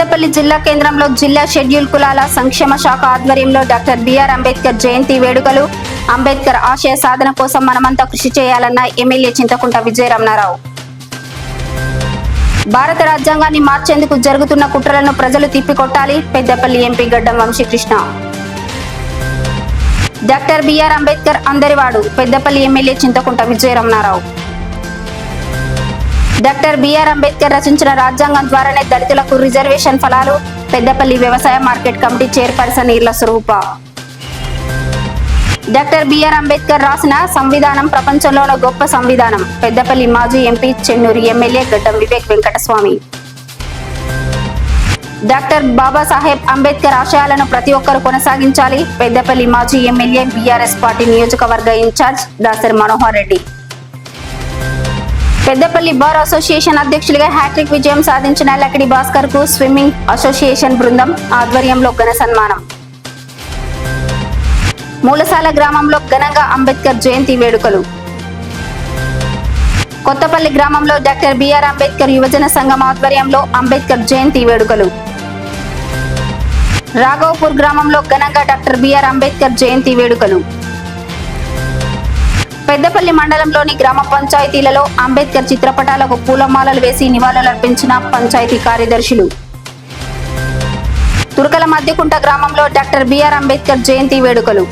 పెద్దపల్లి జిల్లా కేంద్రంలో జిల్లా షెడ్యూల్ కులాల సంక్షేమ శాఖ ఆధ్వర్యంలో డాక్టర్ బిఆర్ అంబేద్కర్ జయంతి వేడుకలు. అంబేద్కర్ ఆశయ సాధన కోసం మనమంతా కృషి చేయాలన్న ఎమ్మెల్యే చింతకుంట విజయరమణారావు. భారత రాజ్యాంగాన్ని మార్చేందుకు జరుగుతున్న కుట్రలను ప్రజలు తిప్పికొట్టాలి. Peddapalli MP Gaddam Vamsikrishna. Doctor B R Ambedkar అందరివాడు. Peddapalli MLA Chintakunta Vijaya Ramana Rao. Doctor B R Ambedkar రచించిన రాజ్యాంగం ద్వారానే దళితులకు రిజర్వేషన్ ఫలాలు. పెద్దపల్లి వ్యవసాయ market committee chairperson Eerla Swaroopa. Doctor B R Ambedkar రాసిన సంవిధానం ప్రపంచంలోని గొప్ప సంవిధానం. పెద్దపల్లి మాజీ MP Chennur MLA Gaddam Vivek Venkataswamy. Doctor Babasaheb Ambedkar ఆశయాలను ప్రతి ఒక్కరూ కొనసాగించాలి. పెద్దపల్లి మాజీ ఎమ్మెల్యే బీఆర్ఎస్ పార్టీ నియోజకవర్గ incharge Dasari Manohar Reddy. Peddapalli bar association అధ్యక్షులుగా హ్యాట్రిక్ విజయం సాధించిన లకిడి భాస్కర్ కు స్విమ్మింగ్ అసోసియేషన్ బృందం ఆధ్వర్యంలో ఘన సన్మానం. మూలసాల గ్రామంలో ఘనంగా అంబేద్కర్ జయంతి వేడుకలు. కొత్తపల్లి గ్రామంలో డాక్టర్ బిఆర్ అంబేద్కర్ యువజన సంఘం ఆధ్వర్యంలో అంబేద్కర్ జయంతి వేడుకలు. రాఘవపూర్ గ్రామంలో ఘనంగా డాక్టర్ బిఆర్ అంబేద్కర్ జయంతి వేడుకలు. పెద్దపల్లి మండలంలోని గ్రామ పంచాయతీలలో అంబేద్కర్ చిత్రపటాలకు పూలమాలలు వేసి నివాళులర్పించిన పంచాయతీ కార్యదర్శులు. తుర్కల మధ్యకుంట గ్రామంలో డాక్టర్ బిఆర్ అంబేద్కర్ జయంతి వేడుకలు.